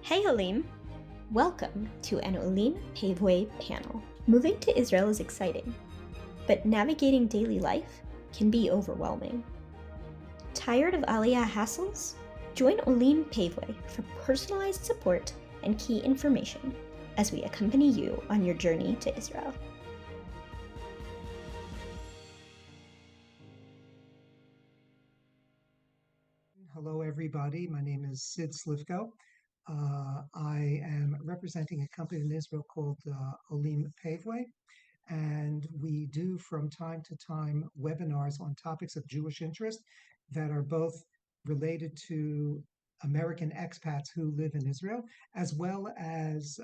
Hey Halim! Welcome to an Olim Paveway panel. Moving to Israel is exciting, but navigating daily life can be overwhelming. Tired of Aliyah hassles? Join Olim Paveway for personalized support and key information as we accompany you on your journey to Israel. Hello, everybody. My name is Sid Slivko. I am representing a company in Israel called Olim Paveway, and we do from time to time webinars on topics of Jewish interest that are both related to American expats who live in Israel, as well as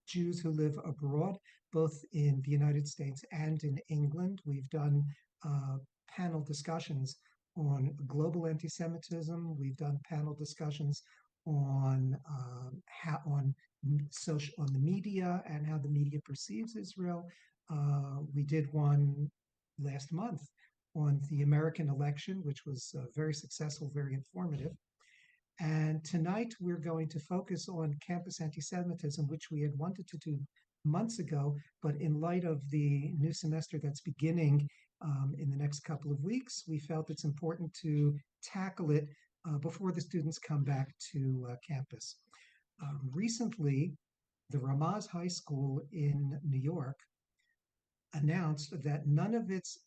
Jews who live abroad, both in the United States and in England. We've done panel discussions on global anti-Semitism. We've done panel discussions on the media and how the media perceives Israel. We did one last month on the American election, which was very successful, very informative. And tonight we're going to focus on campus anti-Semitism, which we had wanted to do months ago, but in light of the new semester that's beginning in the next couple of weeks, we felt it's important to tackle it before the students come back to campus. Recently, the Ramaz High School in New York announced that none of its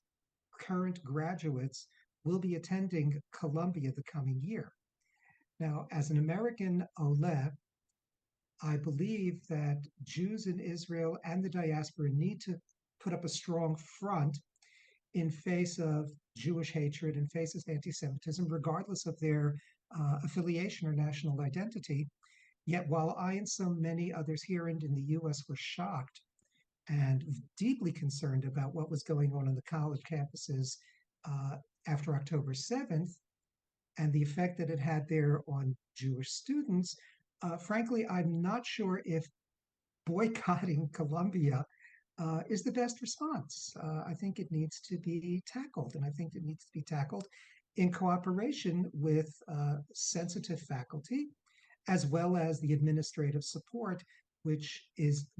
current graduates will be attending Columbia the coming year. Now, as an American Oleh, I believe that Jews in Israel and the diaspora need to put up a strong front in face of Jewish hatred, in face of anti-Semitism, regardless of their affiliation or national identity. Yet while I and so many others here and in the US were shocked and deeply concerned about what was going on the college campuses after October 7th, and the effect that it had there on Jewish students, frankly, I'm not sure if boycotting Columbia is the best response. I think it needs to be tackled, and I think it needs to be tackled in cooperation with sensitive faculty, as well as the administrative support, which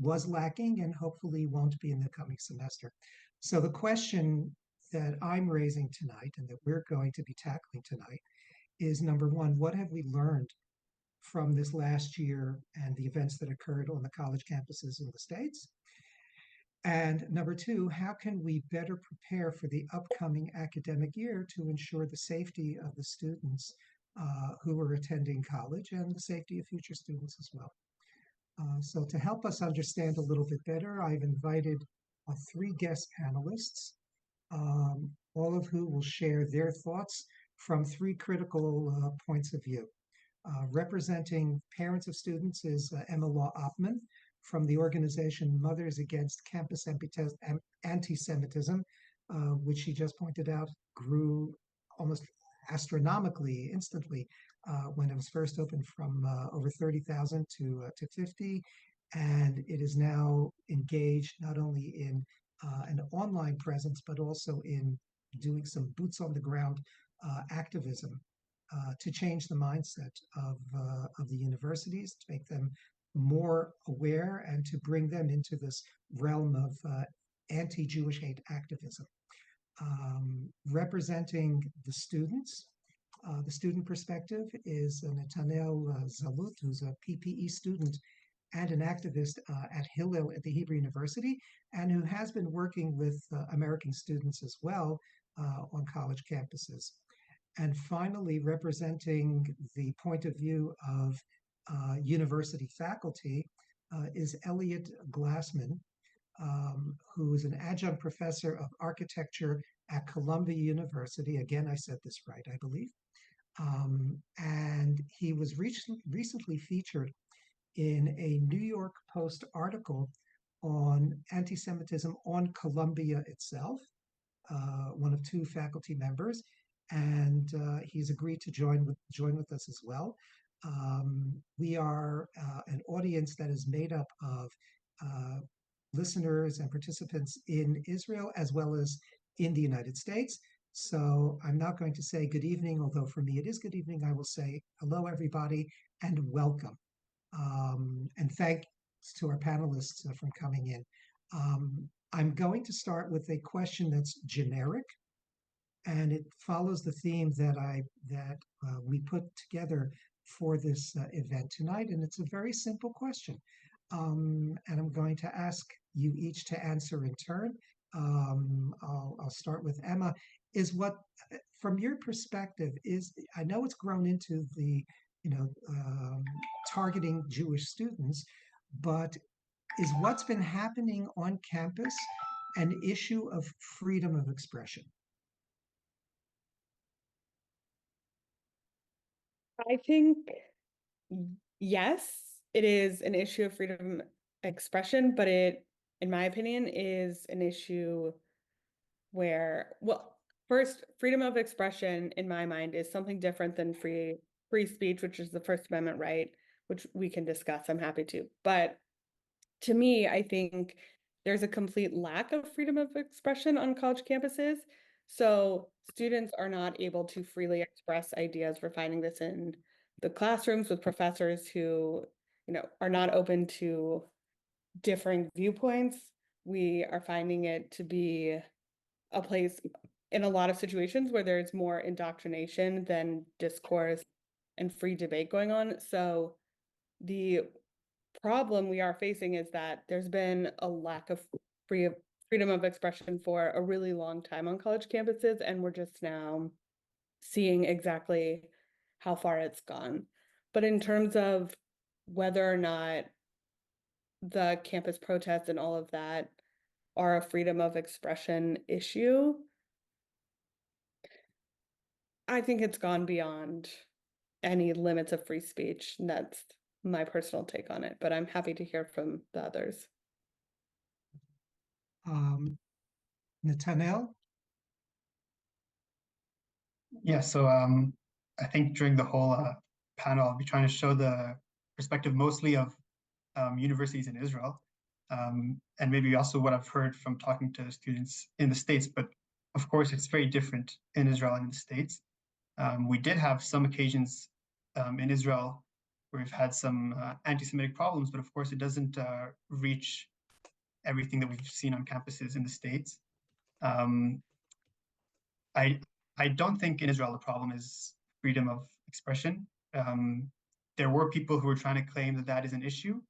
was lacking and hopefully won't be in the coming semester. So the question that I'm raising tonight and that we're going to be tackling tonight is, number one, what have we learned from this last year and the events that occurred on the college campuses in the States? And number two, how can we better prepare for the upcoming academic year to ensure the safety of the students who are attending college and the safety of future students as well? So to help us understand a little bit better, I've invited three guest panelists, all of who will share their thoughts from three critical points of view. Representing parents of students is Emma Law-Oppman from the organization Mothers Against Campus Antisemitism, which she just pointed out grew almost astronomically, instantly, when it was first opened from over 30,000 to 50. And it is now engaged not only in an online presence, but also in doing some boots on the ground activism to change the mindset of the universities, to make them more aware and to bring them into this realm of anti-Jewish hate activism. Representing the students, the student perspective is Netanel Zalut, who's a PPE student and an activist at Hillel at the Hebrew University, and who has been working with American students as well on college campuses. And finally, representing the point of view of university faculty is Elliot Glassman, who is an Adjunct Professor of Architecture at Columbia University. Again, I said this right, I believe. And he was recently featured in a New York Post article on anti-Semitism on Columbia itself, one of two faculty members, and he's agreed to join with us as well. We are an audience that is made up of listeners and participants in Israel as well as in the United States. So I'm not going to say good evening, although for me it is good evening. I will say hello, everybody, and welcome. And thanks to our panelists from coming in. I'm going to start with a question that's generic, and it follows the theme that we put together for this event tonight. And it's a very simple question. And I'm going to ask you each to answer in turn. I'll start with Emma. Is what, from your perspective, is I know it's grown into the, targeting Jewish students, but is what's been happening on campus an issue of freedom of expression? I think yes, it is an issue of freedom expression, but it, in my opinion, is an issue where, well, first, freedom of expression, in my mind, is something different than free speech, which is the First Amendment right, which we can discuss. I'm happy to. But to me, I think there's a complete lack of freedom of expression on college campuses. So students are not able to freely express ideas. We're finding this in the classrooms with professors who, are not open to differing viewpoints. We are finding it to be a place in a lot of situations where there's more indoctrination than discourse and free debate going on. So the problem we are facing is that there's been a lack of freedom of expression for a really long time on college campuses, and we're just now seeing exactly how far it's gone. But in terms of whether or not the campus protests and all of that are a freedom of expression issue, I think it's gone beyond any limits of free speech. And that's my personal take on it, but I'm happy to hear from the others. Netanel? Yeah, so I think during the whole panel, I'll be trying to show the perspective mostly of universities in Israel, and maybe also what I've heard from talking to students in the States. But of course, it's very different in Israel and in the States. We did have some occasions in Israel where we've had some anti-Semitic problems, but of course, it doesn't reach everything that we've seen on campuses in the States. I I don't think in Israel the problem is freedom of expression. There were people who were trying to claim that that is an issue.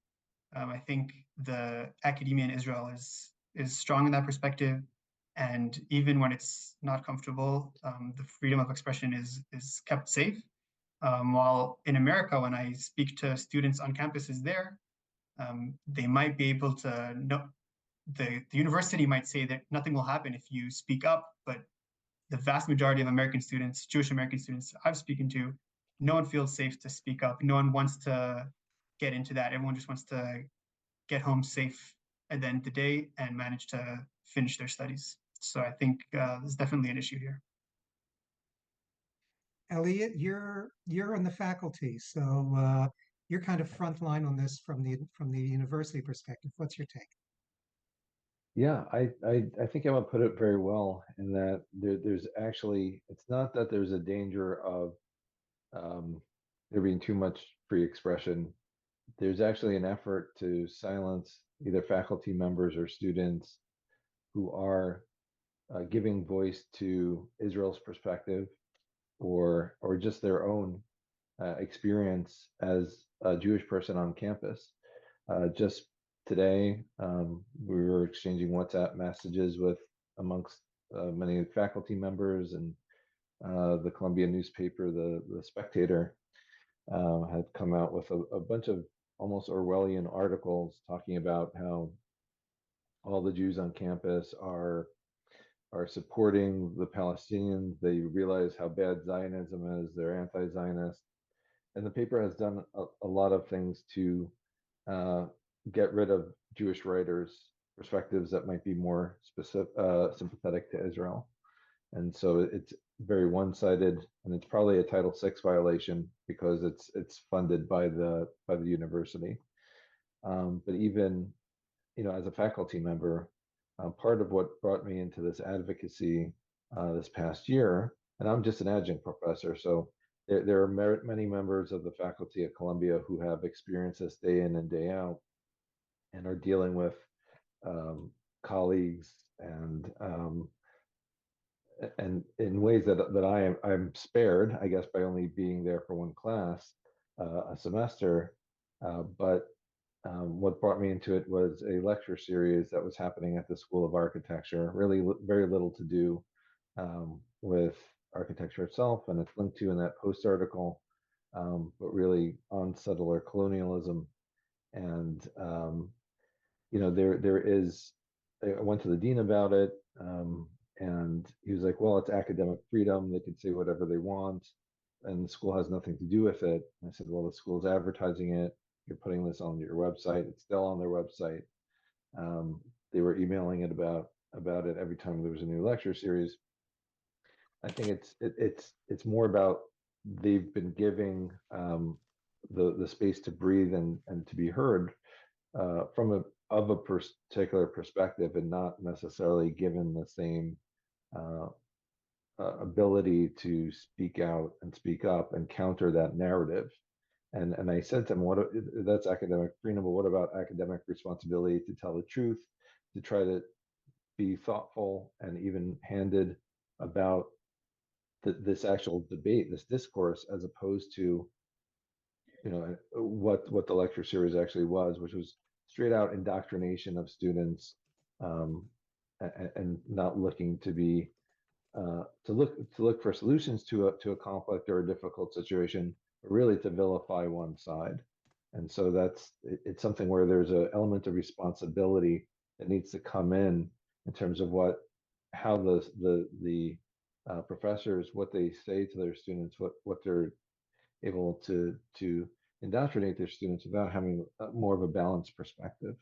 I think the academia in Israel is strong in that perspective, and even when it's not comfortable, the freedom of expression is kept safe. While in America, when I speak to students on campuses there, they might be able to know the university might say that nothing will happen if you speak up, but the vast majority of American students, Jewish American students I've spoken to, no one feels safe to speak up. No one wants to get into that. Everyone just wants to get home safe at the end of the day and manage to finish their studies. So I think there's definitely an issue here. Elliot, you're on the faculty, so you're kind of frontline on this from the university perspective. What's your take? Yeah, I think Emma put it very well in that there's actually, it's not that there's a danger of there being too much free expression. There's actually an effort to silence either faculty members or students who are giving voice to Israel's perspective or just their own experience as a Jewish person on campus. Just today, we were exchanging WhatsApp messages with amongst many faculty members, and the Columbia newspaper, the Spectator, had come out with a bunch of almost Orwellian articles talking about how all the Jews on campus are supporting the Palestinians. They realize how bad Zionism is. They're anti-Zionist, and the paper has done a lot of things to get rid of Jewish writers' perspectives that might be more sympathetic to Israel. And so it's very one-sided, and it's probably a Title VI violation because it's funded by the university. But even as a faculty member, part of what brought me into this advocacy this past year, and I'm just an adjunct professor, so there are many members of the faculty at Columbia who have experienced this day in and day out, and are dealing with colleagues and in ways that I'm spared, I guess, by only being there for one class a semester. But what brought me into it was a lecture series that was happening at the School of Architecture. Really, very little to do with architecture itself, and it's linked to in that post article. But really on settler colonialism, and there is. I went to the dean about it. And he was like, well, it's academic freedom. They can say whatever they want, and the school has nothing to do with it. And I said, well, the school's advertising it. You're putting this on your website. It's still on their website. They were emailing it about it every time there was a new lecture series. I think it's more about they've been giving the space to breathe and to be heard from a particular perspective, and not necessarily given the same ability to speak out and speak up and counter that narrative. And I said to him, "What? That's academic freedom, but what about academic responsibility to tell the truth, to try to be thoughtful and even-handed about this actual debate, this discourse, as opposed to what the lecture series actually was, which was straight out indoctrination of students, and not looking to be to look for solutions to a conflict or a difficult situation, but really to vilify one side. And so it's something where there's an element of responsibility that needs to come in terms of how the professors, what they say to their students, what they're able to indoctrinate their students without having more of a balanced perspective.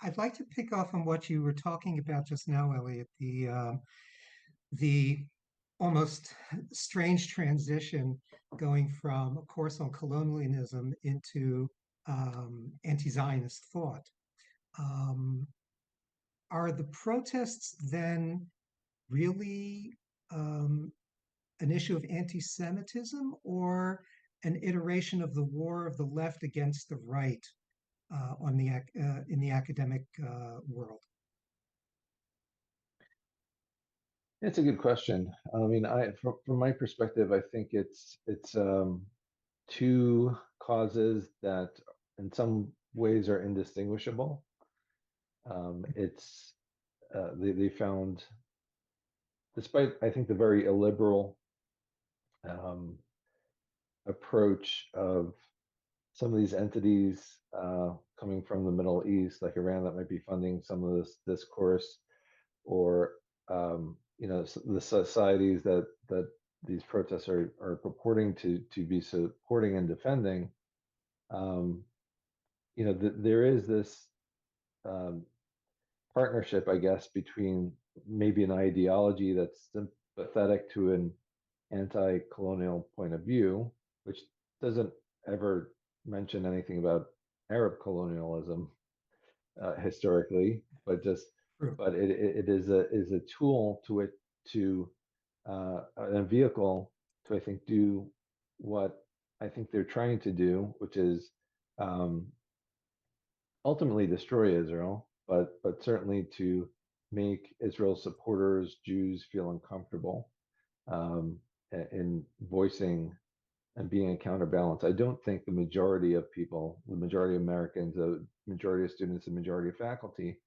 I'd like to pick off on what you were talking about just now, Elliot, the almost strange transition going from a course on colonialism into anti-Zionist thought. Are the protests then really an issue of anti-Semitism, or an iteration of the war of the left against the right in the academic world? It's a good question. I mean, from my perspective, I think it's two causes that in some ways are indistinguishable. They found, despite I think the very illiberal approach of some of these entities coming from the Middle East, like Iran, that might be funding some of this discourse, or the societies that these protests are purporting to be supporting and defending. There is this partnership, I guess, between maybe an ideology that's sympathetic to an anti-colonial point of view, which doesn't ever mention anything about Arab colonialism historically, but it is a tool to a vehicle to, I think, do what I think they're trying to do, which is ultimately destroy Israel, but certainly to make Israel supporters, Jews, feel uncomfortable in voicing and being a counterbalance. I don't think the majority of people, the majority of Americans, the majority of students, the majority of faculty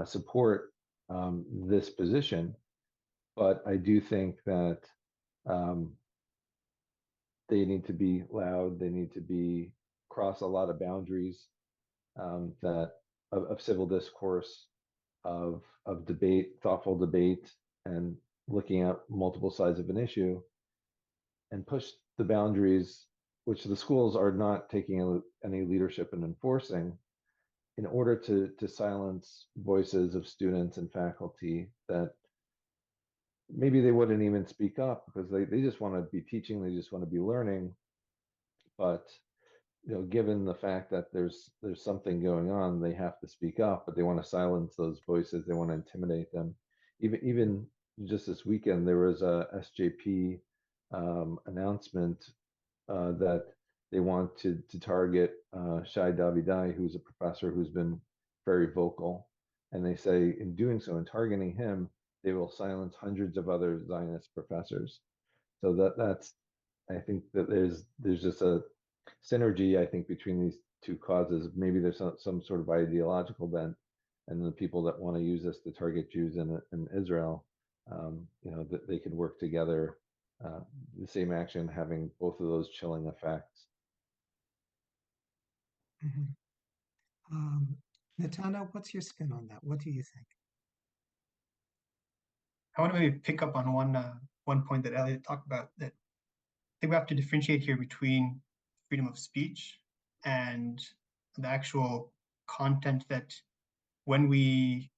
support this position, but I do think that they need to be loud. They need to be cross a lot of boundaries that of civil discourse, of debate, thoughtful debate, and looking at multiple sides of an issue, and push the boundaries, which the schools are not taking any leadership in enforcing, in order to silence voices of students and faculty that maybe they wouldn't even speak up because they just want to be teaching, they just want to be learning. But given the fact that there's something going on, they have to speak up, but they want to silence those voices. They want to intimidate them. Even just this weekend, there was a SJP announcement that they want to target Shai Davidai, who's a professor who's been very vocal, and they say in doing so, in targeting him, they will silence hundreds of other Zionist professors. So that's I think that there's just a synergy, I think, between these two causes. Maybe there's some sort of ideological bent, and the people that want to use this to target Jews in Israel, that they could work together. The same action having both of those chilling effects. Netanel, what's your spin on that? What do you think? I want to maybe pick up on one point that Elliot talked about, that I think we have to differentiate here between freedom of speech and the actual content that when we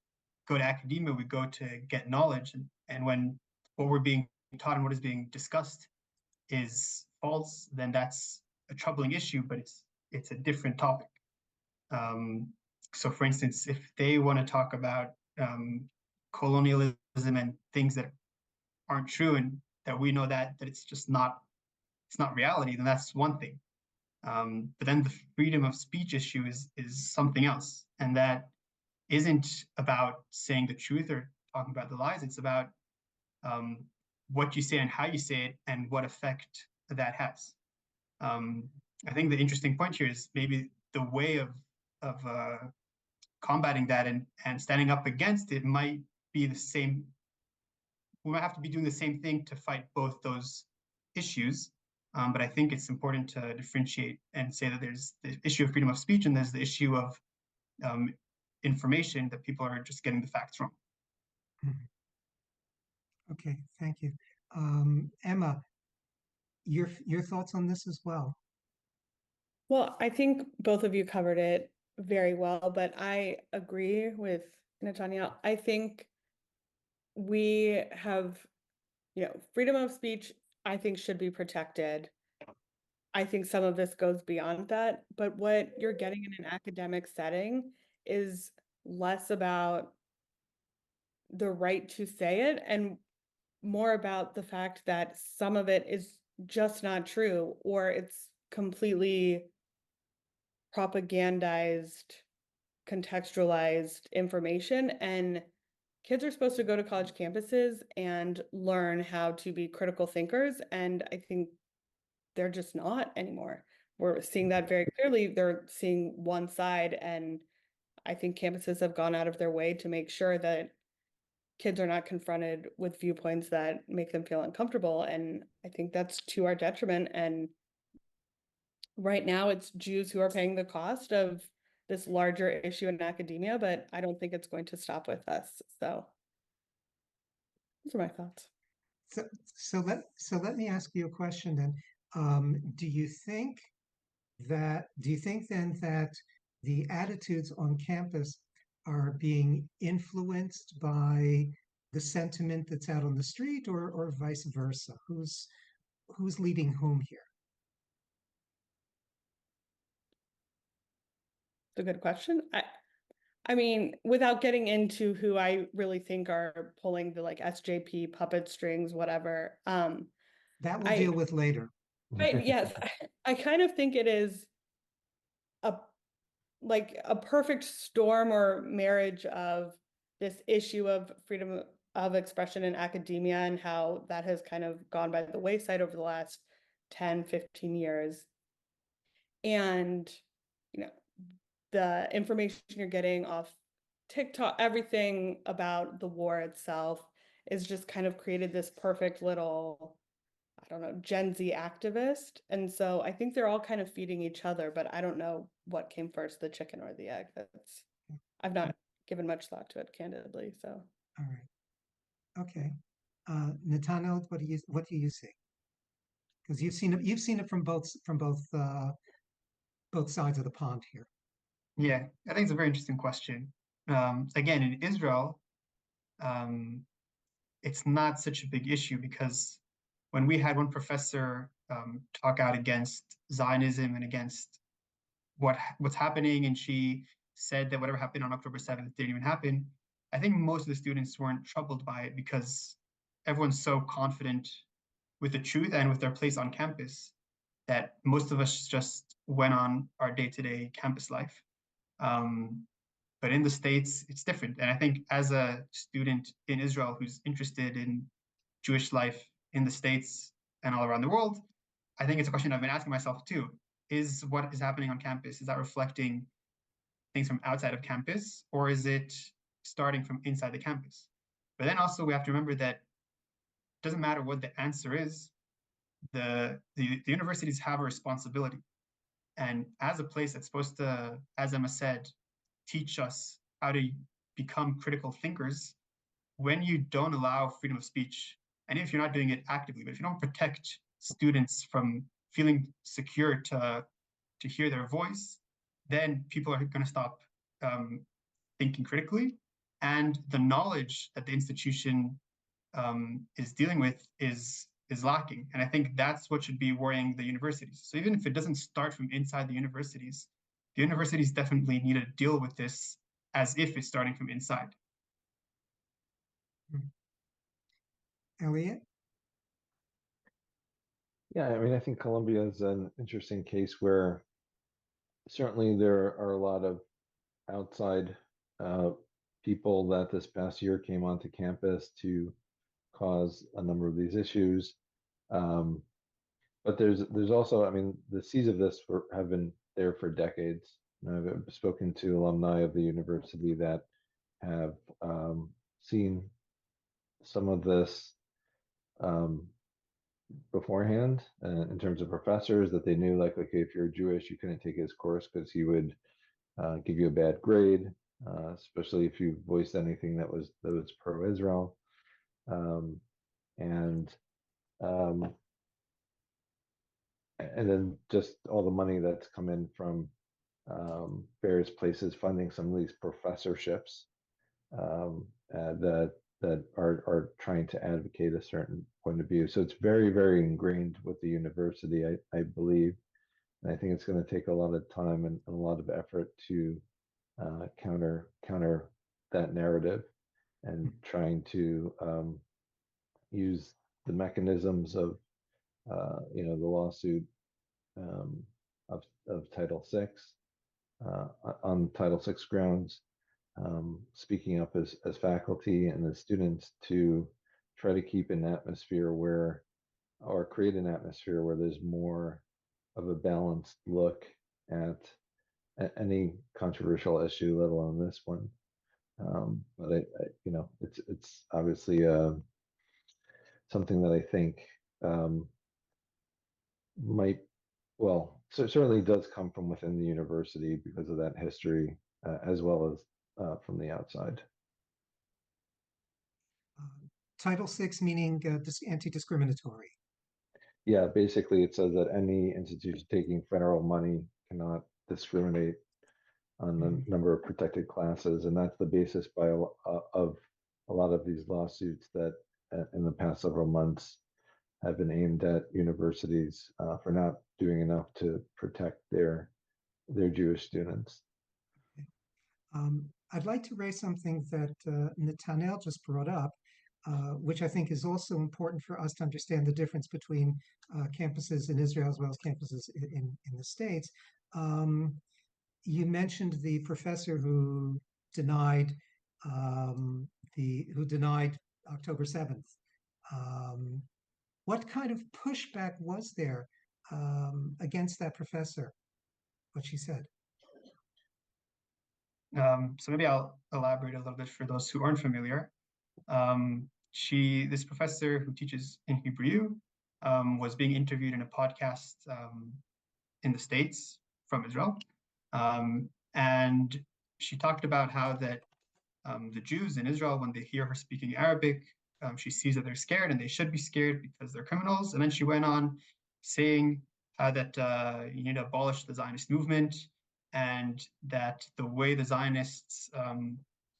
go to academia, we go to get knowledge, and when what we're being taught and what is being discussed is false, then that's a troubling issue, but it's a different topic. So for instance, if they want to talk about colonialism and things that aren't true, and that we know that it's just not reality, then that's one thing. But then the freedom of speech issue is something else, and that isn't about saying the truth or talking about the lies. It's about what you say and how you say it and what effect that has. I think the interesting point here is maybe the way of combating that and standing up against it might be the same. We might have to be doing the same thing to fight both those issues. But I think it's important to differentiate and say that there's the issue of freedom of speech and there's the issue of information, that people are just getting the facts wrong. Okay, thank you. Emma, your thoughts on this as well? Well, I think both of you covered it very well, but I agree with Netanel. I think we have, freedom of speech, I think, should be protected. I think some of this goes beyond that, but what you're getting in an academic setting is less about the right to say it and more about the fact that some of it is just not true, or it's completely propagandized, contextualized information. And kids are supposed to go to college campuses and learn how to be critical thinkers, and I think they're just not anymore. We're seeing that very clearly. They're seeing one side, and I think campuses have gone out of their way to make sure that kids are not confronted with viewpoints that make them feel uncomfortable. And I think that's to our detriment. And right now it's Jews who are paying the cost of this larger issue in academia, but I don't think it's going to stop with us. So those are my thoughts. So let me ask you a question then. Do you think then that the attitudes on campus are being influenced by the sentiment that's out on the street, or vice versa? Who's leading whom here? It's a good question. I mean, without getting into who I really think are pulling the SJP puppet strings, whatever. That we'll deal with later. Right, yes. I kind of think it is a perfect storm or marriage of this issue of freedom of expression in academia and how that has kind of gone by the wayside over the last 10, 15 years. And, the information you're getting off TikTok, everything about the war itself is just kind of created this perfect little, I don't know, Gen Z activist. And so I think they're all kind of feeding each other, but I don't know what came first, the chicken or the egg. I've not given much thought to it, candidly. So. All right. Okay. Netanel, what do you see? Because you've seen it from both sides of the pond here. Yeah, I think it's a very interesting question. Again, in Israel, it's not such a big issue, because when we had one professor talk out against Zionism and against what's happening, and she said that whatever happened on October 7th didn't even happen. I think most of the students weren't troubled by it because everyone's so confident with the truth and with their place on campus that most of us just went on our day-to-day campus life. But in the States, it's different. And I think as a student in Israel who's interested in Jewish life in the States and all around the world, I think it's a question I've been asking myself too. Is what is happening on campus, is that reflecting things from outside of campus, or is it starting from inside the campus? But then also we have to remember that it doesn't matter what the answer is, the universities have a responsibility. And as a place that's supposed to, as Emma said, teach us how to become critical thinkers, when you don't allow freedom of speech, and if you're not doing it actively, but if you don't protect students from feeling secure to hear their voice, then people are going to stop thinking critically. And the knowledge that the institution is dealing with is lacking. And I think that's what should be worrying the universities. So even if it doesn't start from inside the universities definitely need to deal with this as if it's starting from inside. Elliot? Yeah, I mean, I think Columbia is an interesting case where certainly there are a lot of outside people that this past year came onto campus to cause a number of these issues. But there's also, I mean, the seeds of this have been there for decades. I've spoken to alumni of the university that have seen some of this beforehand in terms of professors that they knew, like, okay, if you're Jewish, you couldn't take his course because he would give you a bad grade, especially if you voiced anything that was pro-Israel, and then just all the money that's come in from various places funding some of these professorships that are trying to advocate a certain point of view. So it's very, very ingrained with the university, I believe. And I think it's going to take a lot of time and a lot of effort to counter that narrative and trying to use the mechanisms of the lawsuit of Title VI on Title VI grounds, speaking up as faculty and as students to try to keep an atmosphere or create an atmosphere where there's more of a balanced look at any controversial issue, let alone this one. But it's obviously something that I think certainly does come from within the university because of that history, as well as from the outside. Title VI meaning anti-discriminatory. Yeah, basically it says that any institution taking federal money cannot discriminate on the number of protected classes, and that's the basis of a lot of these lawsuits that in the past several months have been aimed at universities for not doing enough to protect their Jewish students. I'd like to raise something that Netanel just brought up, which I think is also important for us to understand the difference between campuses in Israel as well as campuses in the States. You mentioned the professor who denied October 7th. What kind of pushback was there against that professor? What she said? So maybe I'll elaborate a little bit for those who aren't familiar. This professor who teaches in Hebrew was being interviewed in a podcast in the States from Israel. And she talked about how that the Jews in Israel, when they hear her speaking Arabic, she sees that they're scared and they should be scared because they're criminals. And then she went on saying how that you need to abolish the Zionist movement, and that the way the Zionists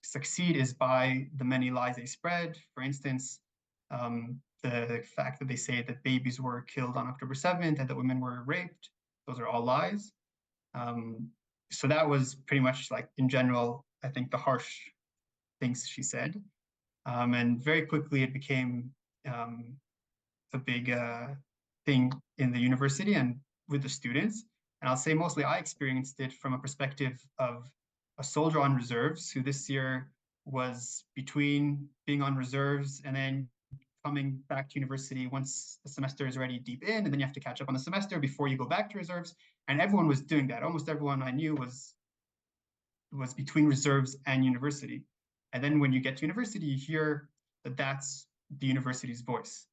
succeed is by the many lies they spread. For instance, the fact that they say that babies were killed on October 7th and that women were raped, those are all lies. So that was pretty much like, in general, I think the harsh things she said. And very quickly it became a big thing in the university and with the students. And I'll say mostly I experienced it from a perspective of a soldier on reserves who this year was between being on reserves and then coming back to university once the semester is already deep in, and then you have to catch up on the semester before you go back to reserves. And everyone was doing that. Almost everyone I knew was between reserves and university. And then when you get to university, you hear that that's the university's voice.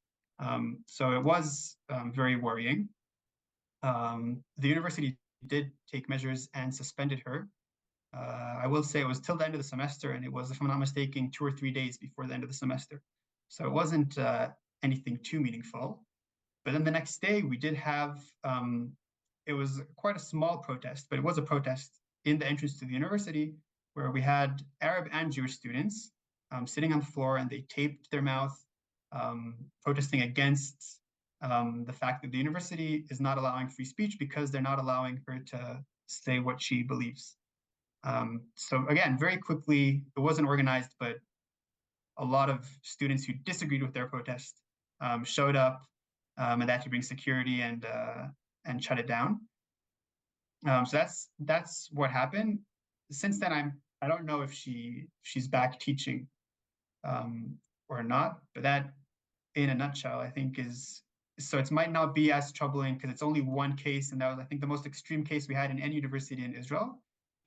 So it was very worrying. The university did take measures and suspended her. I will say it was till the end of the semester, and it was, if I'm not mistaken, 2 or 3 days before the end of the semester. So it wasn't anything too meaningful. But then the next day, we did have, it was quite a small protest, but it was a protest in the entrance to the university where we had Arab and Jewish students sitting on the floor, and they taped their mouth, protesting against the fact that the university is not allowing free speech because they're not allowing her to say what she believes. So again, very quickly, it wasn't organized, but a lot of students who disagreed with their protest showed up, and they had to bring security and shut it down. So that's what happened. Since then, I don't know if she's back teaching or not, but that, in a nutshell, I think is, so it might not be as troubling because it's only one case, and that was, I think, the most extreme case we had in any university in Israel.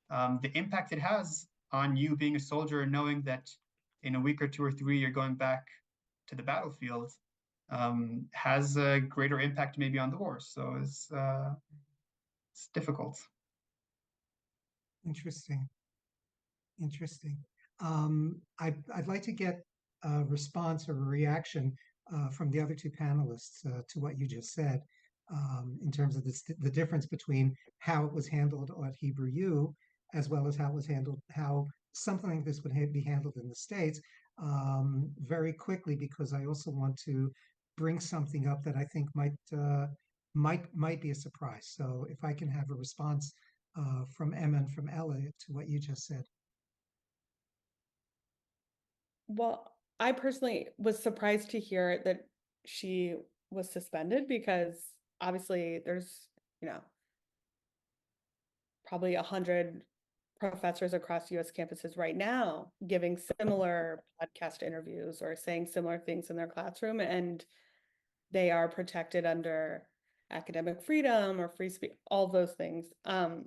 The impact it has on you being a soldier, knowing that in a week or 2 or 3 you're going back to the battlefield, has a greater impact maybe on the war. So it's difficult. Interesting. I'd like to get a response or a reaction from the other two panelists to what you just said, in terms of the difference between how it was handled at Hebrew U, as well as how it was handled, how something like this would be handled in the States, very quickly, because I also want to bring something up that I think might be a surprise. So if I can have a response from Emma and from Elliot to what you just said. Well, I personally was surprised to hear that she was suspended because obviously there's, probably 100 professors across US campuses right now giving similar podcast interviews or saying similar things in their classroom, and they are protected under academic freedom or free speech, all those things. I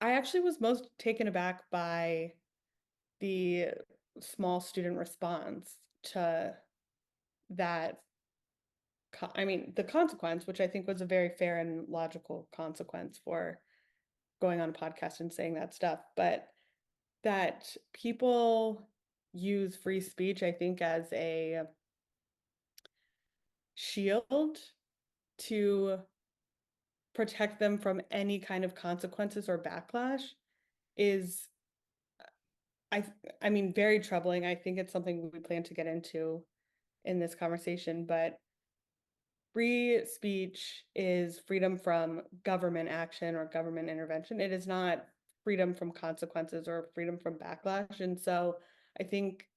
actually was most taken aback by the small student response to that. I mean, the consequence, which I think was a very fair and logical consequence for going on a podcast and saying that stuff, but that people use free speech, I think, as a shield to protect them from any kind of consequences or backlash is, I mean, very troubling. I think it's something we plan to get into in this conversation, but free speech is freedom from government action or government intervention. It is not freedom from consequences or freedom from backlash. And so I think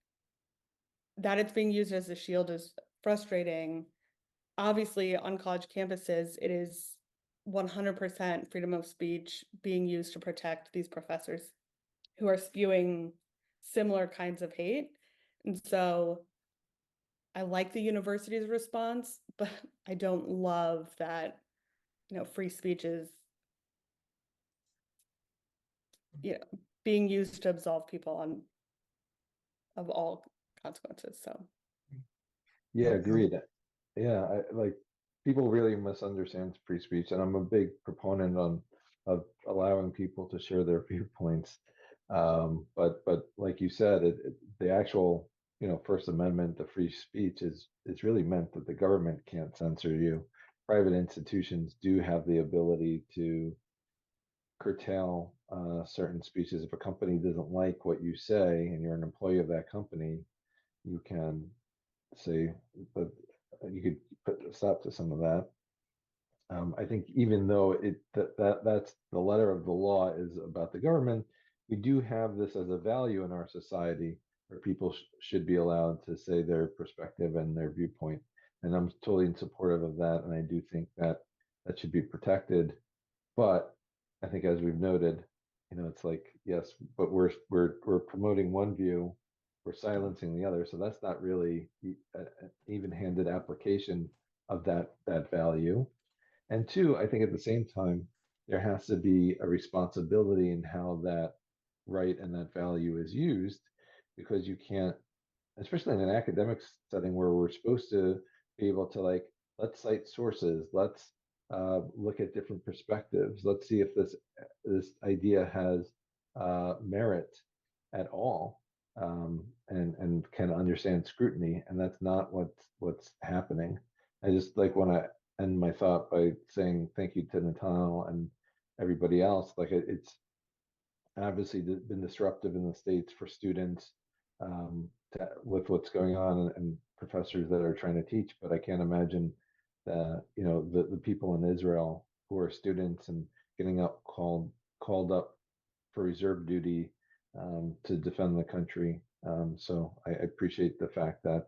that it's being used as a shield is frustrating. Obviously, on college campuses, it is 100% freedom of speech being used to protect these professors who are spewing similar kinds of hate. And so I like the university's response, but I don't love that, free speech is, being used to absolve people of all consequences. So Yeah, agreed. Yeah, like people really misunderstand free speech, and I'm a big proponent of allowing people to share their viewpoints. But like you said, the actual First Amendment, the free speech is really meant that the government can't censor you. Private institutions do have the ability to curtail certain speeches. If a company doesn't like what you say and you're an employee of that company, you can say, but you could put a stop to some of that. I think even though that's the letter of the law is about the government, we do have this as a value in our society where people should be allowed to say their perspective and their viewpoint. And I'm totally in supportive of that, and I do think that that should be protected. But I think, as we've noted, it's like, yes, but we're promoting one view, we're silencing the other. So that's not really an even-handed application of that value. And two, I think at the same time, there has to be a responsibility in how that right and that value is used, because you can't, especially in an academic setting where we're supposed to be able to, like, let's cite sources, let's look at different perspectives, let's see if this idea has merit at all, and can understand scrutiny, and that's not what's happening. I just want to end my thought by saying thank you to Netanel and everybody else. Like, it's obviously been disruptive in the States for students, with what's going on, and professors that are trying to teach. But I can't imagine the people in Israel who are students and getting called up for reserve duty, to defend the country. So I appreciate the fact that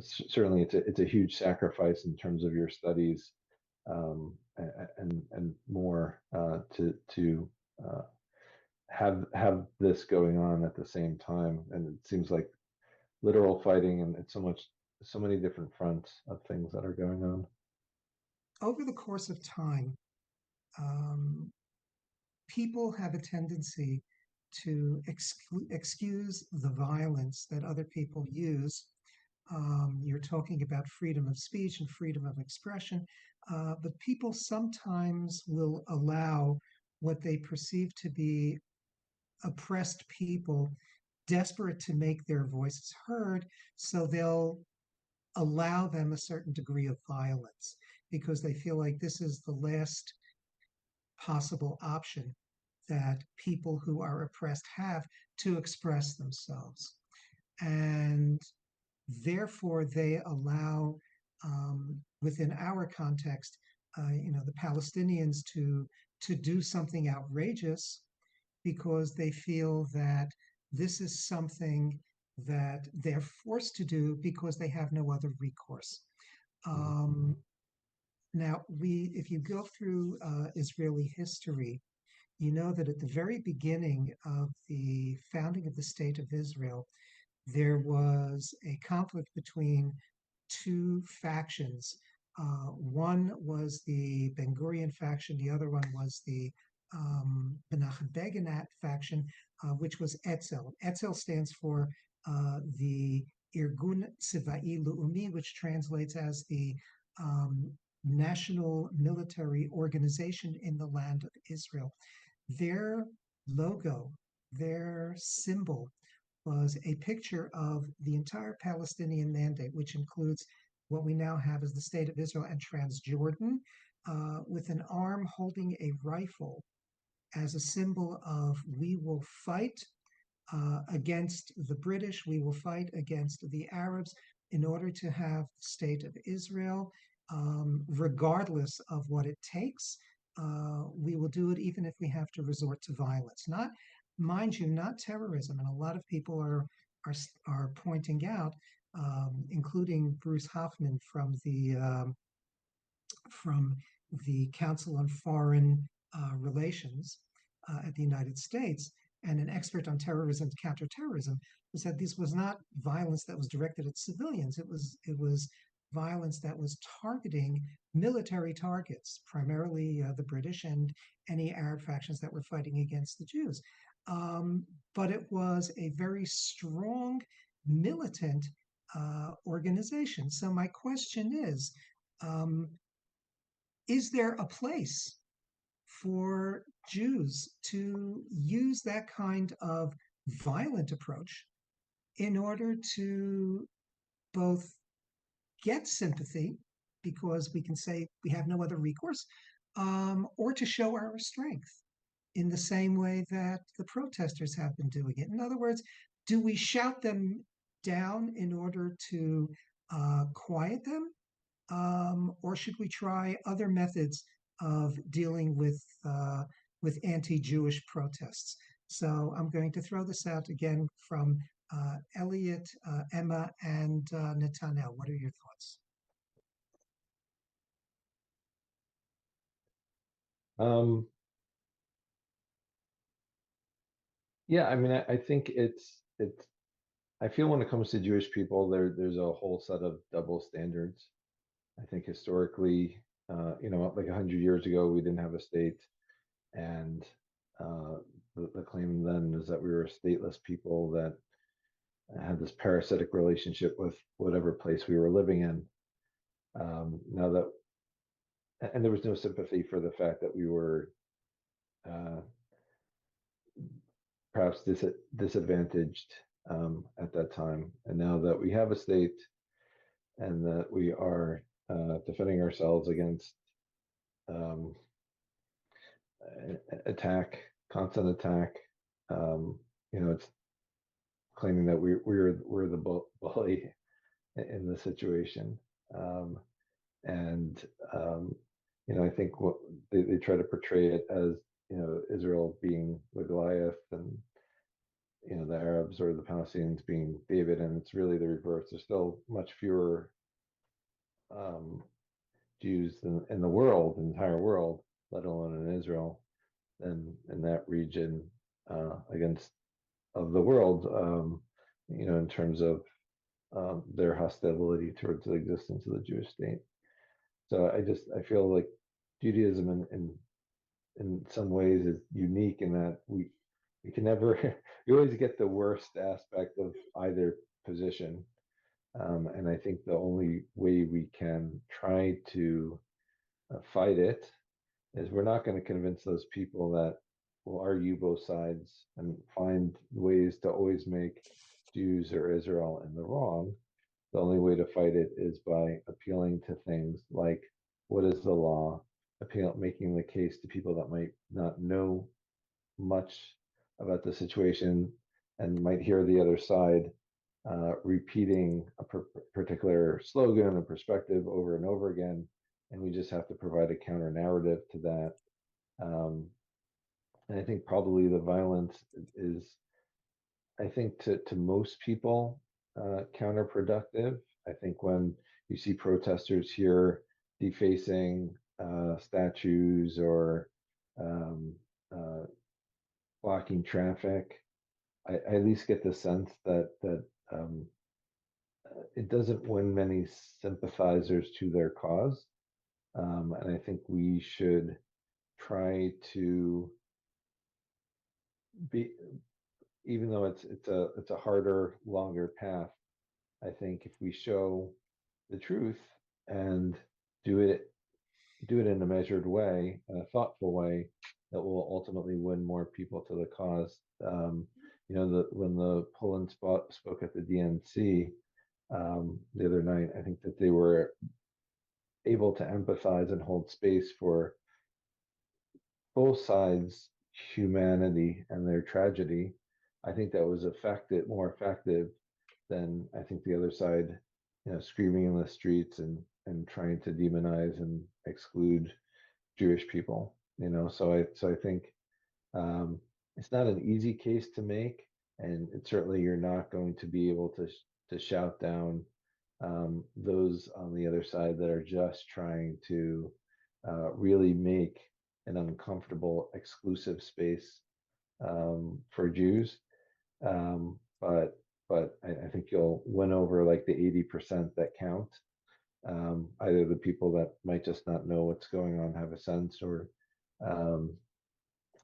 certainly it's a huge sacrifice in terms of your studies, and more, to have this going on at the same time. And it seems like literal fighting, and it's so many different fronts of things that are going on. Over the course of time, people have a tendency to excuse the violence that other people use. You're talking about freedom of speech and freedom of expression, but people sometimes will allow what they perceive to be oppressed people desperate to make their voices heard, so they'll allow them a certain degree of violence because they feel like this is the last possible option that people who are oppressed have to express themselves. And therefore, they allow, within our context, the Palestinians to do something outrageous because they feel that this is something that they're forced to do because they have no other recourse. Now, if you go through Israeli history, you know that at the very beginning of the founding of the State of Israel, there was a conflict between two factions. One was the Ben Gurion faction, the other one was the Menachem Begin faction, which was Etzel. Etzel stands for the Irgun Tzivai Leumi, which translates as the National Military Organization in the land of Israel. Their logo, their symbol, was a picture of the entire Palestinian mandate, which includes what we now have as the State of Israel and Transjordan, with an arm holding a rifle as a symbol of we will fight against the British, we will fight against the Arabs in order to have the State of Israel, regardless of what it takes. We will do it even if we have to resort to violence. Not, mind you, not terrorism. And a lot of people are pointing out, including Bruce Hoffman from the Council on Foreign Relations at the United States, and an expert on terrorism, counterterrorism, who said this was not violence that was directed at civilians. It was violence that was targeting military targets, primarily the British and any Arab factions that were fighting against the Jews. But it was a very strong militant organization. So my question is there a place for Jews to use that kind of violent approach in order to both get sympathy, because we can say we have no other recourse, or to show our strength in the same way that the protesters have been doing it? In other words, do we shout them down in order to quiet them? or should we try other methods of dealing with anti-Jewish protests? So I'm going to throw this out again from Elliot, Emma, and Netanel. What are your thoughts? Yeah, I mean, I think it's I feel when it comes to Jewish people, there's a whole set of double standards. I think historically, like 100 years ago, we didn't have a state, and the claim then is that we were a stateless people that had this parasitic relationship with whatever place we were living in. Now that, and there was no sympathy for the fact that we were perhaps disadvantaged at that time. And now that we have a state and that we are defending ourselves against attack, constant attack, it's claiming that we're the bully in the situation. I think what they try to portray it as, Israel being the Goliath and, the Arabs or the Palestinians being David, and it's really the reverse. There's still much fewer Jews in the world, the entire world, let alone in Israel, than in that region against of the world, in terms of their hostility towards the existence of the Jewish state. So I feel like Judaism in some ways is unique in that we can never we always get the worst aspect of either position. And I think the only way we can try to fight it is we're not going to convince those people that will argue both sides and find ways to always make Jews or Israel in the wrong. The only way to fight it is by appealing to things like what is the law, making the case to people that might not know much about the situation and might hear the other side repeating a particular slogan or perspective over and over again, and we just have to provide a counter narrative to that. And I think probably the violence is, I think, to most people, counterproductive. I think when you see protesters here defacing statues or blocking traffic, I at least get the sense that it doesn't win many sympathizers to their cause, and I think we should try to be, even though it's a harder, longer path. I think if we show the truth and do it in a measured way, a thoughtful way, that will ultimately win more people to the cause. When the Poland spoke at the DNC the other night, I think that they were able to empathize and hold space for both sides' humanity and their tragedy. I think that was more effective than I think the other side, screaming in the streets and trying to demonize and exclude Jewish people. So I think it's not an easy case to make, and certainly you're not going to be able to shout down those on the other side that are just trying to really make an uncomfortable, exclusive space for Jews. But I think you'll win over like the 80% that count. Either the people that might just not know what's going on, have a sense, or and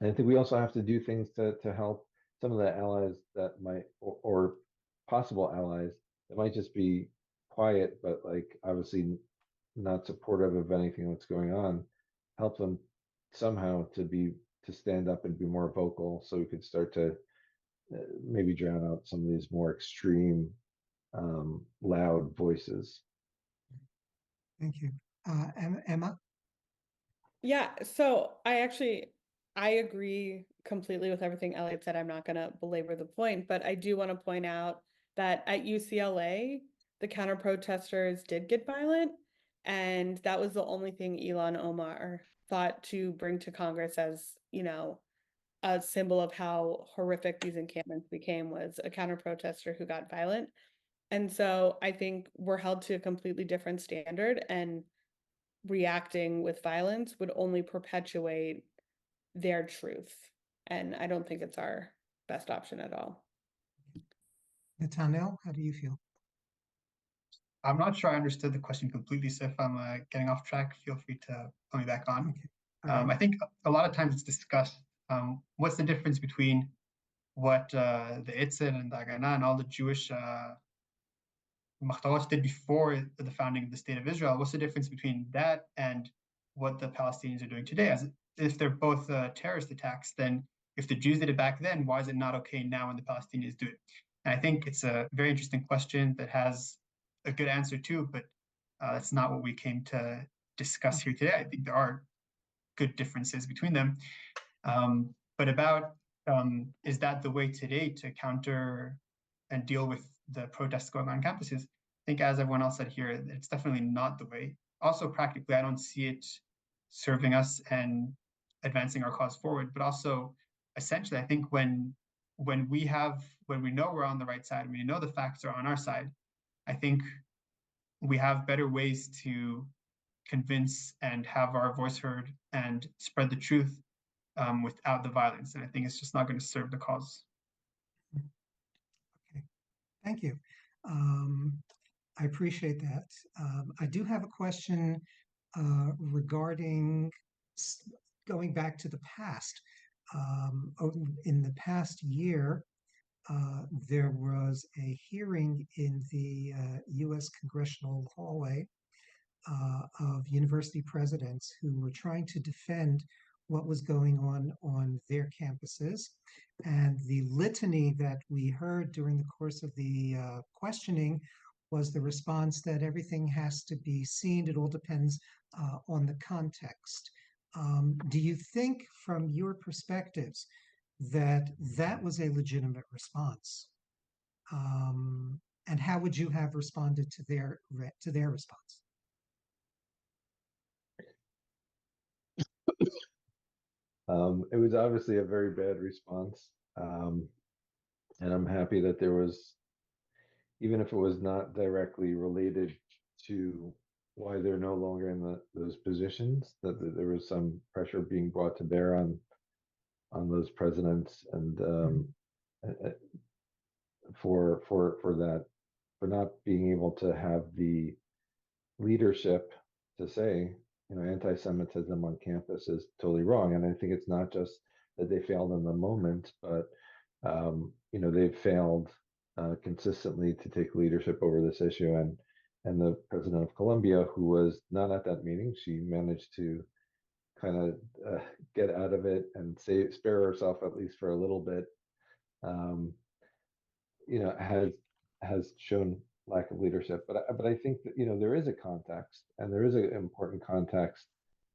I think we also have to do things to help some of the allies that might, or possible allies that might just be quiet, but like obviously not supportive of anything that's going on. Help them somehow to stand up and be more vocal, so we could start to maybe drown out some of these more extreme, loud voices. Thank you. Emma? Yeah, so I agree completely with everything Elliot said. I'm not going to belabor the point, but I do want to point out that at UCLA, the counter protesters did get violent, And that was the only thing Elon Omar thought to bring to Congress as, a symbol of how horrific these encampments became, was a counter protester who got violent. And so I think we're held to a completely different standard, and reacting with violence would only perpetuate their truth. And I don't think it's our best option at all. Netanel, how do you feel? I'm not sure I understood the question completely, so if I'm getting off track, feel free to pull me back on. Okay. All right. I think a lot of times it's discussed what's the difference between what the Itzel and the Haganah and all the Jewish Machtaros did before the founding of the State of Israel. What's the difference between that and what the Palestinians are doing today? As if they're both terrorist attacks, then if the Jews did it back then, why is it not okay now when the Palestinians do it? And I think it's a very interesting question that has a good answer too, but that's not what we came to discuss here today. I think there are good differences between them. But about is that the way today to counter and deal with the protests going on campuses? I think, as everyone else said here, it's definitely not the way. Also, practically, I don't see it serving us and advancing our cause forward. But also, essentially, I think when we know we're on the right side, when we know the facts are on our side, I think we have better ways to convince and have our voice heard and spread the truth without the violence. And I think it's just not going to serve the cause. Okay, thank you. I appreciate that. I do have a question regarding going back to the past. In the past year, there was a hearing in the U.S. congressional hallway of university presidents who were trying to defend what was going on their campuses. And the litany that we heard during the course of the questioning was the response that everything has to be seen. It all depends on the context. Do you think, from your perspectives, that that was a legitimate response? And how would you have responded to their response? It was obviously a very bad response. And I'm happy that there was, even if it was not directly related to why they're no longer in those positions, that there was some pressure being brought to bear on those presidents, and for that, for not being able to have the leadership to say, anti-Semitism on campus is totally wrong. And I think it's not just that they failed in the moment, but they've failed consistently to take leadership over this issue. And the president of Colombia, who was not at that meeting, she managed to kind of get out of it and spare herself at least for a little bit. Has shown lack of leadership. But I think that there is a context, and there is an important context,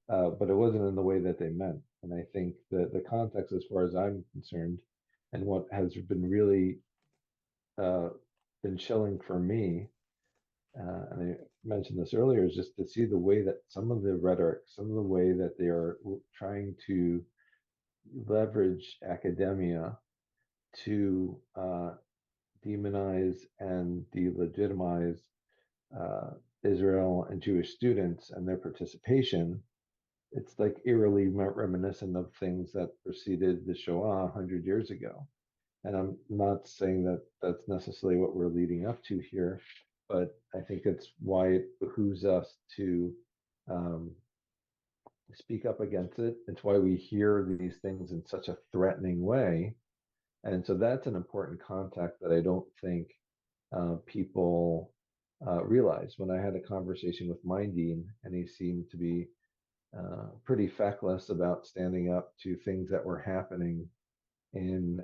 but it wasn't in the way that they meant. And I think that the context, as far as I'm concerned, and what has been really been chilling for me, and I mentioned this earlier, is just to see the way that some of the rhetoric, some of the way that they are trying to leverage academia to demonize and delegitimize Israel and Jewish students and their participation. It's like eerily reminiscent of things that preceded the Shoah 100 years ago. And I'm not saying that that's necessarily what we're leading up to here, but I think it's why it behooves us to speak up against it. It's why we hear these things in such a threatening way. And so that's an important contact that I don't think people realize. When I had a conversation with my dean, and he seemed to be pretty feckless about standing up to things that were happening in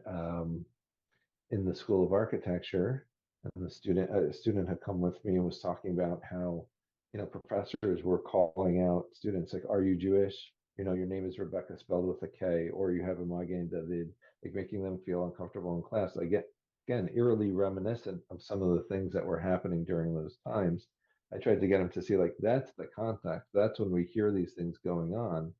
the School of Architecture. And a student had come with me and was talking about how professors were calling out students like, "Are you Jewish? Your name is Rebecca spelled with a K, or you have a Magen David," like making them feel uncomfortable in class. Again, eerily reminiscent of some of the things that were happening during those times. I tried to get him to see, like, that's the context. That's when we hear these things going on.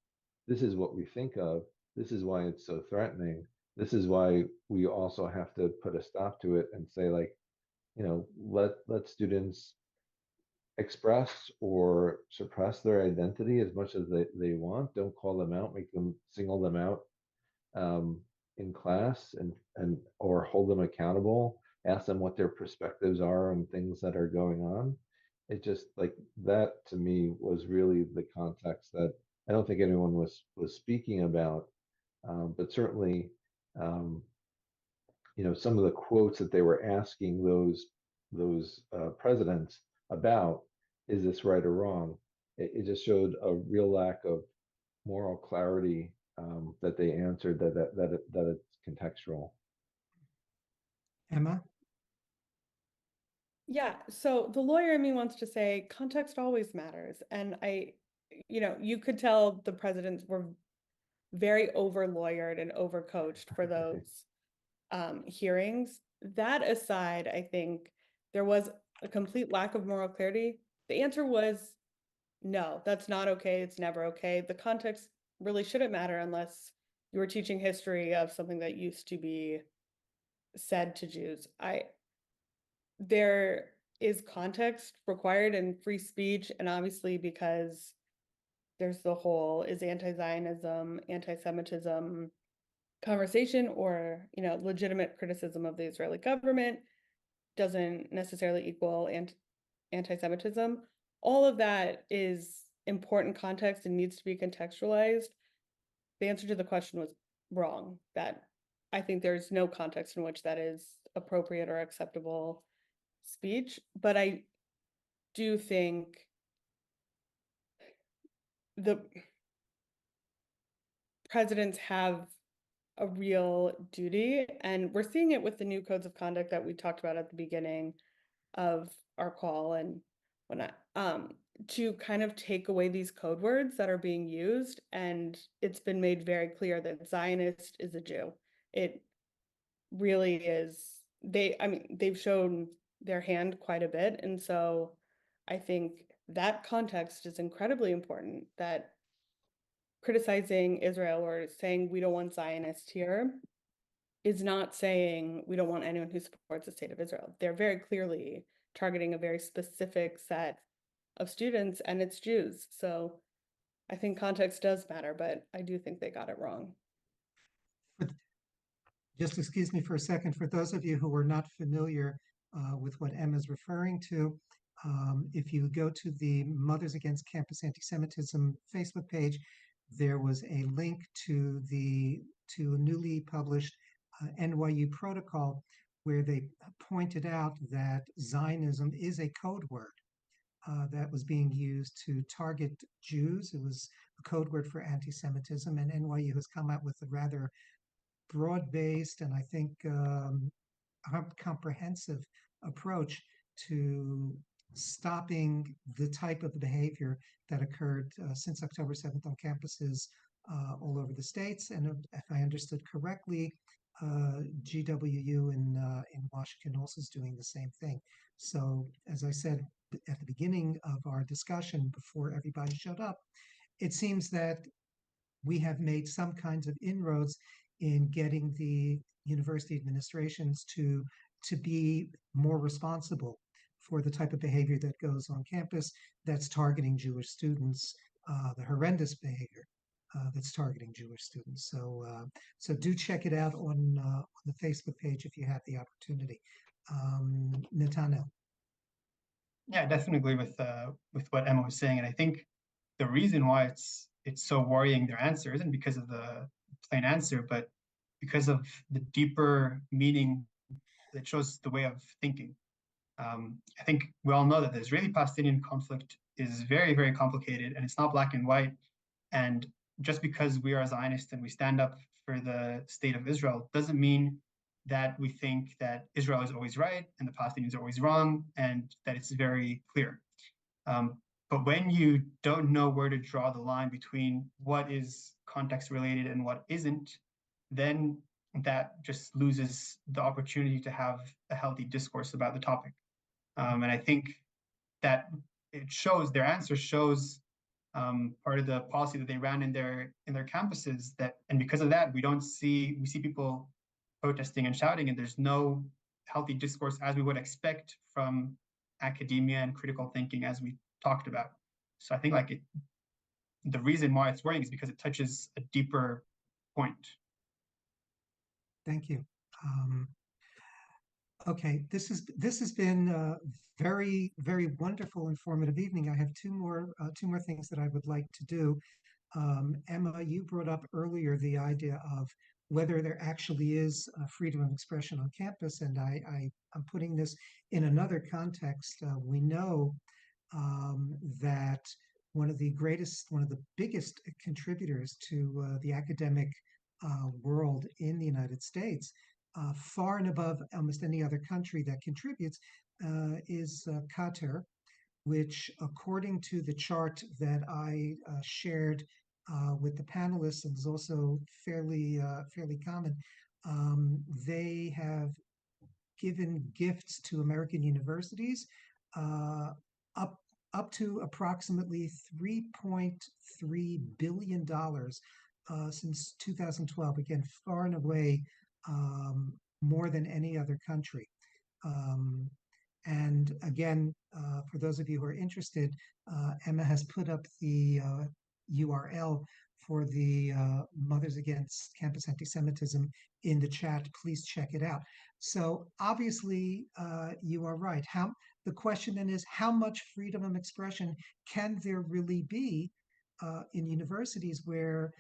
This is what we think of. This is why it's so threatening. This is why we also have to put a stop to it and say, like, let students express or suppress their identity as much as they want. Don't call them out, make them single them out in class, and or hold them accountable, ask them what their perspectives are on things that are going on. It just, like, that to me was really the context that I don't think anyone was speaking about, but certainly, um, some of the quotes that they were asking those presidents about, is this right or wrong? It just showed a real lack of moral clarity, that they answered that it's contextual. Emma? Yeah, so the lawyer in me wants to say context always matters. And you could tell the presidents were very over-lawyered and over-coached for those hearings. That aside, I think there was a complete lack of moral clarity. The answer was no, that's not okay. It's never okay. The context really shouldn't matter unless you were teaching history of something that used to be said to Jews. There is context required in free speech, and obviously because there's the whole is anti-Zionism, anti-Semitism conversation, or legitimate criticism of the Israeli government doesn't necessarily equal anti-Semitism. All of that is important context and needs to be contextualized. The answer to the question was wrong. That I think there's no context in which that is appropriate or acceptable speech, but I do think the presidents have a real duty, and we're seeing it with the new codes of conduct that we talked about at the beginning of our call and whatnot, to kind of take away these code words that are being used. And it's been made very clear that Zionist is a Jew. It really is. They've shown their hand quite a bit. And so I think that context is incredibly important, that criticizing Israel or saying we don't want Zionists here is not saying we don't want anyone who supports the state of Israel. They're very clearly targeting a very specific set of students, and it's Jews. So I think context does matter, but I do think they got it wrong. Just excuse me for a second. For those of you who are not familiar with what Emma's referring to, if you go to the Mothers Against Campus Antisemitism Facebook page, there was a link to a newly published NYU protocol where they pointed out that Zionism is a code word that was being used to target Jews. It was a code word for anti-Semitism, and NYU has come out with a rather broad-based and I think comprehensive approach to stopping the type of behavior that occurred since October 7th on campuses all over the states. And if I understood correctly, GWU in Washington also is doing the same thing. So as I said at the beginning of our discussion before everybody showed up, it seems that we have made some kinds of inroads in getting the university administrations to be more responsible for the type of behavior that goes on campus that's targeting Jewish students, the horrendous behavior that's targeting Jewish students. So do check it out on the Facebook page if you have the opportunity. Netanel. Yeah, I definitely agree with what Emma was saying, and I think the reason why it's so worrying, their answer isn't because of the plain answer, but because of the deeper meaning that shows the way of thinking. I think we all know that the Israeli-Palestinian conflict is very, very complicated, and it's not black and white. And just because we are Zionists and we stand up for the state of Israel doesn't mean that we think that Israel is always right and the Palestinians are always wrong, and that it's very clear. But when you don't know where to draw the line between what is context related and what isn't, then that just loses the opportunity to have a healthy discourse about the topic. And I think that it shows, their answer shows part of the policy that they ran in their campuses, that, and because of that, we see people protesting and shouting, and there's no healthy discourse as we would expect from academia and critical thinking, as we talked about. So I think like the reason why it's worrying is because it touches a deeper point. Thank you. Okay, this has been a very, very wonderful, informative evening. I have two more things that I would like to do. Emma, you brought up earlier the idea of whether there actually is freedom of expression on campus, and I'm putting this in another context. We know that one of the biggest contributors to the academic world in the United States, far and above almost any other country that contributes, is Qatar, which, according to the chart that I shared with the panelists, and is also fairly common, they have given gifts to American universities up to approximately $3.3 billion since 2012. Again, far and away more than any other country. And again, for those of you who are interested, Emma has put up the URL for the Mothers Against Campus Antisemitism in the chat. Please check it out. So obviously, you are right. The question then is, how much freedom of expression can there really be in universities where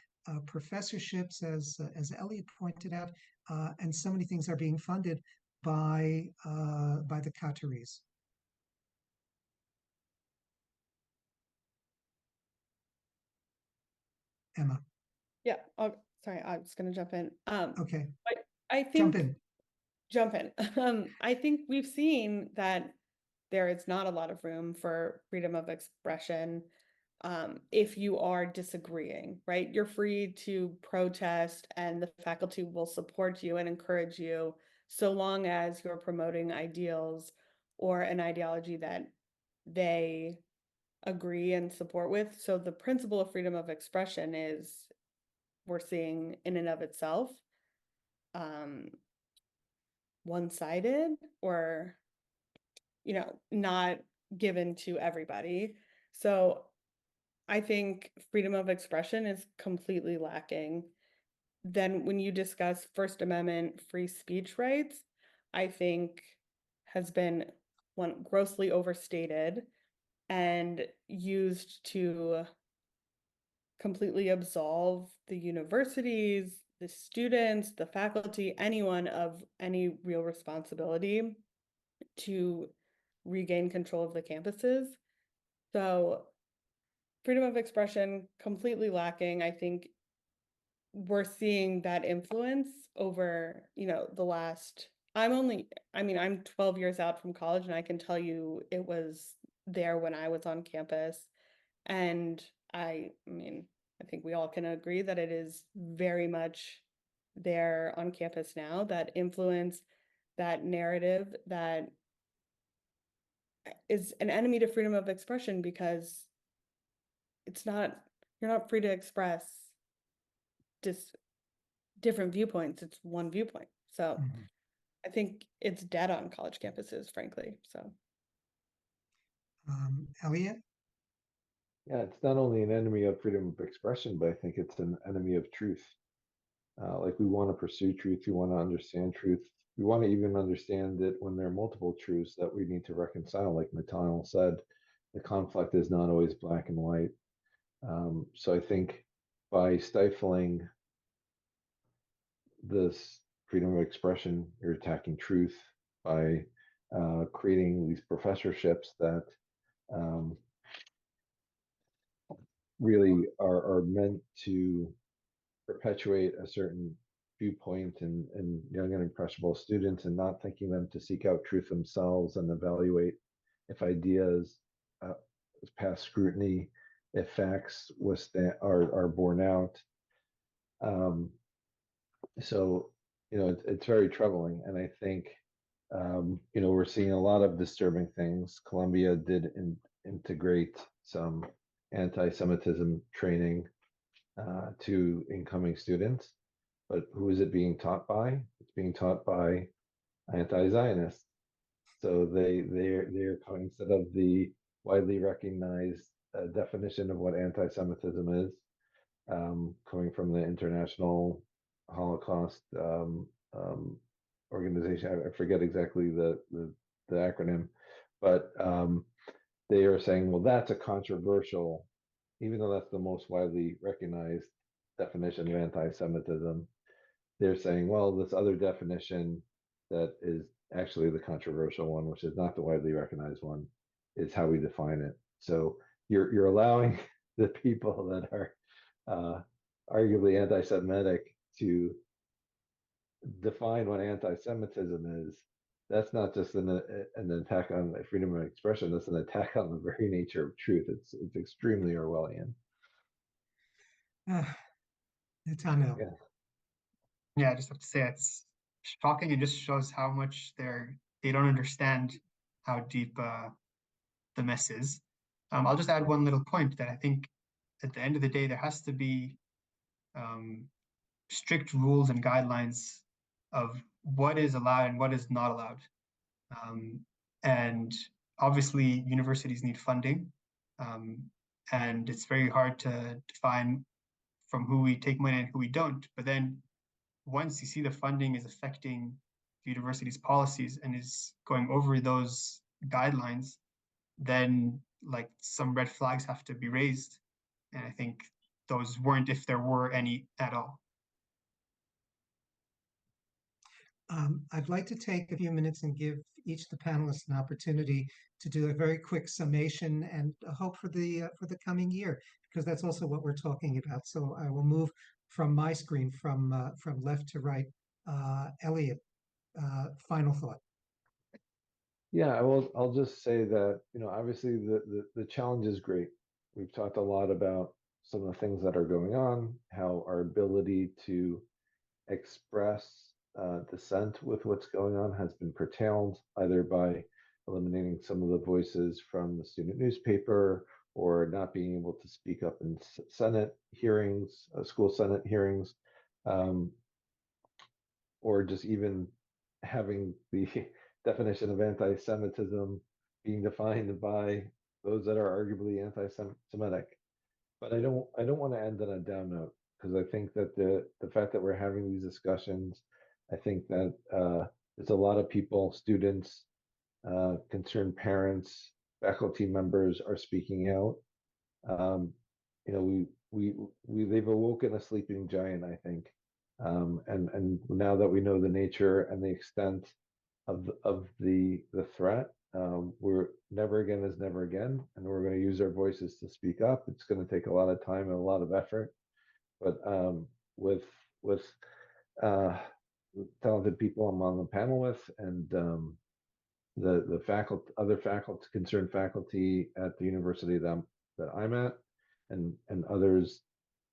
professorships, as Elliot pointed out, and so many things are being funded by the Qataris? Emma. Yeah. Oh, sorry, I was going to jump in. Okay. I think Jump in. I think we've seen that there is not a lot of room for freedom of expression if you are disagreeing, right? You're free to protest, and the faculty will support you and encourage you, so long as you're promoting ideals or an ideology that they agree and support with. So the principle of freedom of expression is, we're seeing in and of itself, one-sided, or, not given to everybody. So I think freedom of expression is completely lacking. Then when you discuss First Amendment free speech rights, I think has been grossly overstated and used to completely absolve the universities, the students, the faculty, anyone of any real responsibility to regain control of the campuses. So freedom of expression completely lacking. I think we're seeing that influence over, the last, I'm 12 years out from college, and I can tell you it was there when I was on campus. And I think we all can agree that it is very much there on campus now, that influence, that narrative that is an enemy to freedom of expression, because you're not free to express just different viewpoints. It's one viewpoint. So I think it's dead on college campuses, frankly. So Elliot? Yeah, it's not only an enemy of freedom of expression, but I think it's an enemy of truth. Like, we want to pursue truth, we want to understand truth, we want to even understand that when there are multiple truths that we need to reconcile, like Netanel said, the conflict is not always black and white. So I think by stifling this freedom of expression, you're attacking truth by creating these professorships that really are meant to perpetuate a certain viewpoint in young and impressionable students, and not thinking them to seek out truth themselves and evaluate if ideas pass scrutiny, if facts are borne out. So it's very troubling, and I think we're seeing a lot of disturbing things. Columbia did integrate some anti-Semitism training to incoming students. But who is it being taught by? It's being taught by anti-Zionists. So they're coming, instead of the widely recognized definition of what anti-Semitism is, coming from the International Holocaust organization. I forget exactly the acronym, but they are saying, well, that's a controversial, even though that's the most widely recognized definition of anti-Semitism. They're saying, well, this other definition that is actually the controversial one, which is not the widely recognized one, is how we define it. So you're allowing the people that are arguably anti-Semitic to define what anti-Semitism is. That's not just an attack on freedom of expression. That's an attack on the very nature of truth. It's extremely Orwellian. Netanel. Yeah. Yeah, I just have to say it's shocking. It just shows how much they don't understand how deep the mess is. I'll just add one little point that I think at the end of the day, there has to be strict rules and guidelines of what is allowed and what is not allowed. And obviously, universities need funding, and it's very hard to define from who we take money and who we don't. But then once you see the funding is affecting the university's policies and is going over those guidelines, then like some red flags have to be raised. And I think those weren't, if there were any at all. I'd like to take a few minutes and give each the panelists an opportunity to do a very quick summation and hope for the coming year, because that's also what we're talking about. So I will move from my screen from left to right. Elliot, final thought. Yeah, I'll just say that, obviously the challenge is great. We've talked a lot about some of the things that are going on, how our ability to express dissent with what's going on has been curtailed, either by eliminating some of the voices from the student newspaper or not being able to speak up in Senate hearings, school Senate hearings, or just even having the definition of anti-Semitism being defined by those that are arguably anti-Semitic. But I don't want to end on a down note, because I think that the fact that we're having these discussions, I think that there's a lot of people, students, concerned parents, faculty members are speaking out. They've awoken a sleeping giant, I think. And now that we know the nature and the extent of the threat, we're never again is never again, and we're going to use our voices to speak up. It's going to take a lot of time and a lot of effort, but with talented people I'm on the panel with, and the faculty, other faculty, concerned faculty at the university that I'm at, and others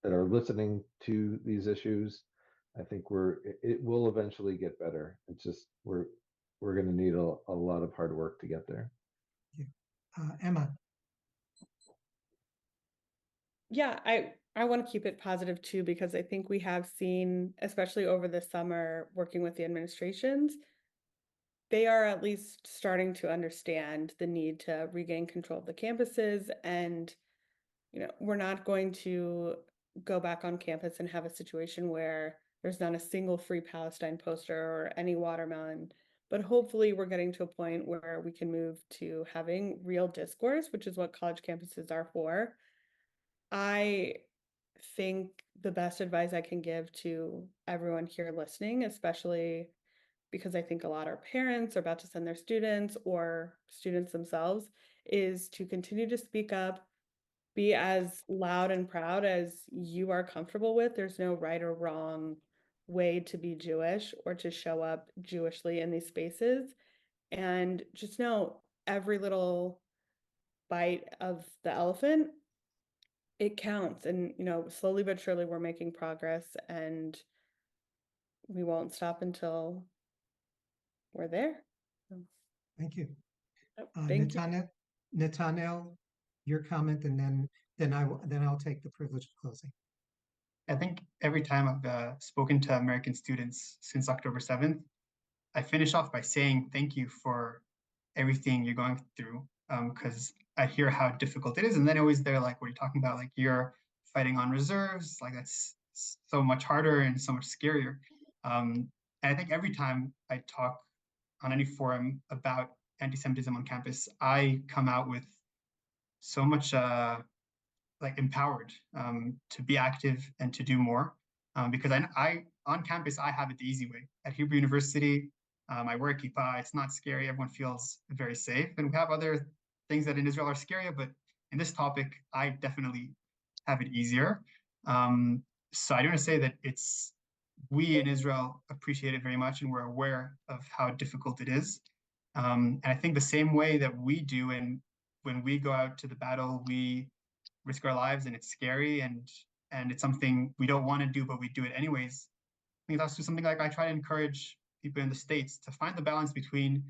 that are listening to these issues, I think it will eventually get better. It's just we're going to need a lot of hard work to get there. Emma. Yeah, I want to keep it positive too, because I think we have seen, especially over the summer, working with the administrations, they are at least starting to understand the need to regain control of the campuses. And, we're not going to go back on campus and have a situation where there's not a single Free Palestine poster or any watermelon. But hopefully we're getting to a point where we can move to having real discourse, which is what college campuses are for. I think the best advice I can give to everyone here listening, especially because I think a lot of parents are about to send their students or students themselves, is to continue to speak up, be as loud and proud as you are comfortable with. There's no right or wrong way to be Jewish or to show up Jewishly in these spaces. And just know every little bite of the elephant, it counts. And, slowly but surely we're making progress, and we won't stop until we're there. Thank you. Thank you. Netanel, Netanel, your comment, and then I'll take the privilege of closing. I think every time I've spoken to American students since October 7th, I finish off by saying thank you for everything you're going through, because I hear how difficult it is. And then always they're like, what are you talking about? Like, you're fighting on reserves, like that's so much harder and so much scarier. And I think every time I talk on any forum about anti-Semitism on campus, I come out with so much like empowered to be active and to do more. Because I on campus, I have it the easy way. At Hebrew University, I wear kippah. It's not scary. Everyone feels very safe. And we have other things that in Israel are scarier, but in this topic, I definitely have it easier. So I don't want to say that we in Israel appreciate it very much, and we're aware of how difficult it is. And I think the same way that we do, and when we go out to the battle, we risk our lives, and it's scary, and it's something we don't want to do, but we do it anyways. I think that's just something like I try to encourage people in the States to find the balance between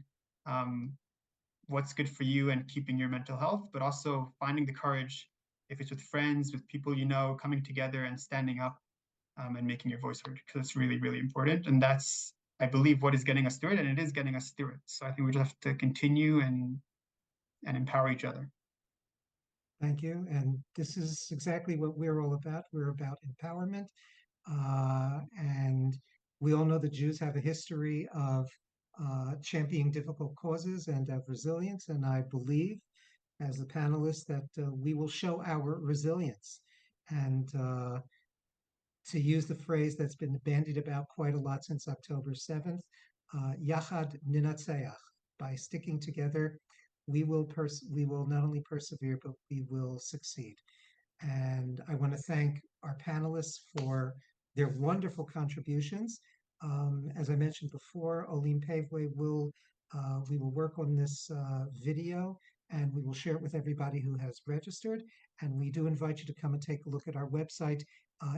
what's good for you and keeping your mental health, but also finding the courage, if it's with friends, with people you know, coming together and standing up and making your voice heard, because it's really, really important. And that's, I believe, what is getting us through it, and it is getting us through it. So I think we just have to continue and empower each other. Thank you. And this is exactly what we're all about. We're about empowerment. And we all know that Jews have a history of championing difficult causes and of resilience. And I believe, as the panelists, that we will show our resilience. And to use the phrase that's been bandied about quite a lot since October 7th, Yachad Ninatzeach, by sticking together, we will not only persevere, but we will succeed. And I want to thank our panelists for their wonderful contributions. As I mentioned before, Olim Paveway we will work on this video, and we will share it with everybody who has registered. And we do invite you to come and take a look at our website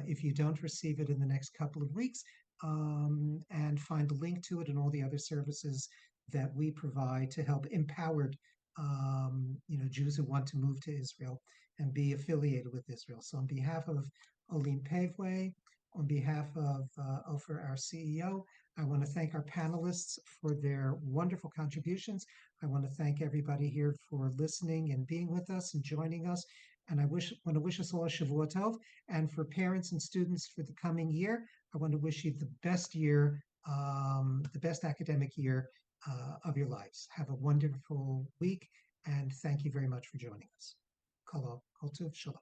if you don't receive it in the next couple of weeks, and find a link to it and all the other services that we provide to help empowered Jews who want to move to Israel and be affiliated with Israel. So on behalf of Olim Paveway, on behalf of Ofer, our CEO, I want to thank our panelists for their wonderful contributions. I want to thank everybody here for listening and being with us and joining us. And I want to wish us all a Shavua Tov. And for parents and students for the coming year, I want to wish you the best year, the best academic year of your lives. Have a wonderful week, and thank you very much for joining us. Kol Tov, Shalom.